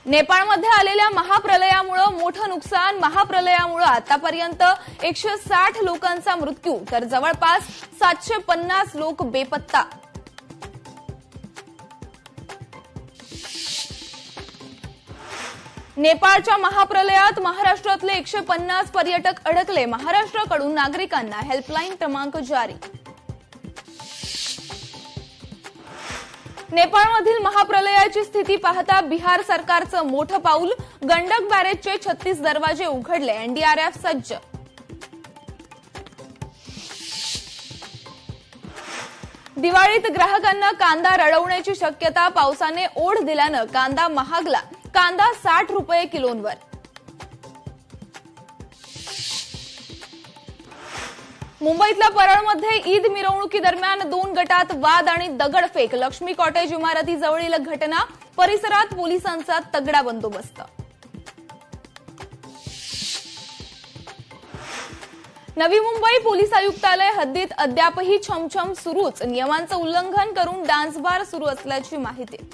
नेपाळमध्ये आलेल्या महाप्रलयामुळे मोठं नुकसान, महाप्रलयामुळे आतापर्यंत 160 लोकांचा मृत्यू तर जवळपास 750 लोक बेपत्ता। नेपाळच्या महाप्रलयात महाराष्ट्रातले 150 पर्यटक अडकले। महाराष्ट्राकडून नागरिकांना हेल्पलाईन क्रमांक जारी। नेपाळमधील महाप्रलयाची स्थिती पाहता बिहार सरकारचं मोठं पाऊल, गंडक बॅरेजचे 36 दरवाजे उघडले, एनडीआरएफ सज्ज। दिवाळीत ग्राहकांना कांदा रडवण्याची शक्यता, पावसाने ओढ दिल्यानं कांदा महागला, कांदा 60 रुपये किलोवर। मुंबईतल्या परळमध्ये ईद मिरवणुकीदरम्यान 2 गटात वाद आणि दगडफेक, लक्ष्मी कॉटेज इमारतीजवळील घटना, परिसरात पोलिसांचा तगडा बंदोबस्त। नवी मुंबई पोलीस आयुक्तालय हद्दीत अद्यापही छमछम सुरूच, नियमांचं उल्लंघन करून डान्स बार सुरू असल्याची माहिती।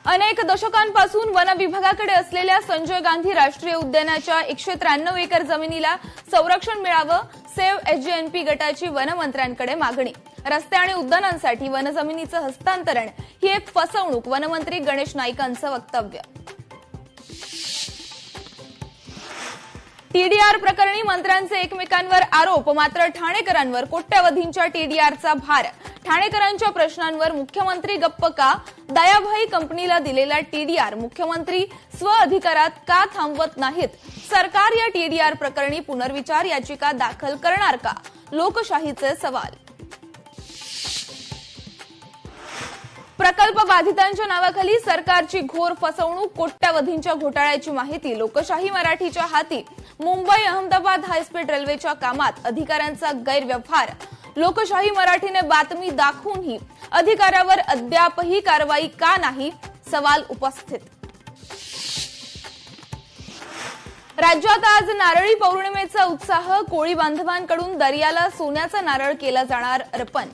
अनेक दशकांपासून वन विभागाकडे असलेल्या संजय गांधी राष्ट्रीय उद्यानाच्या 193 एकर जमिनीला संरक्षण मिळावं, सेव्ह एसजेएनपी गटाची वनमंत्र्यांकडे मागणी। रस्ते आणि उद्यानांसाठी वनजमिनीचं हस्तांतरण ही एक फसवणूक, वनमंत्री गणेश नाईकांचं वक्तव्य। टीडीआर प्रकरणी मंत्र्यांचे एकमेकांवर आरोप, मात्र ठाणेकरांवर कोट्यवधींच्या टीडीआरचा भार। ठाणेकरांच्या प्रश्नांवर मुख्यमंत्री गप्प का? दयाभाई कंपनीला दिलेला टीडीआर मुख्यमंत्री स्व अधिकारात का थांबवत नाहीत? सरकार या टीडीआर प्रकरणी पुनर्विचार याचिका दाखल करणार का? लोकशाहीचे सवाल। प्रकल्प बाधितांच्या नावाखाली सरकारची घोर फसवणूक, कोट्यवधींच्या घोटाळ्याची माहिती लोकशाही मराठीच्या हाती। मुंबई अहमदाबाद हायस्पीड रेल्वेच्या कामात अधिकाऱ्यांचा गैरव्यवहार, लोकशाही मराठीने बातमी दाखवूनही अधिकाऱ्यावर अद्यापही कारवाई का नाही? सवाल उपस्थित। राज्यात आज नारळी पौर्णिमेचा उत्साह, कोळी बांधवांकडून दर्याला सोन्याचा नारळ केला जाणार अर्पण।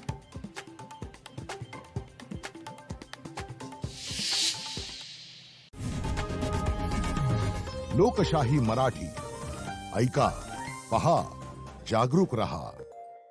लोकशाही मराठी ऐका, पहा, जागरूक रहा।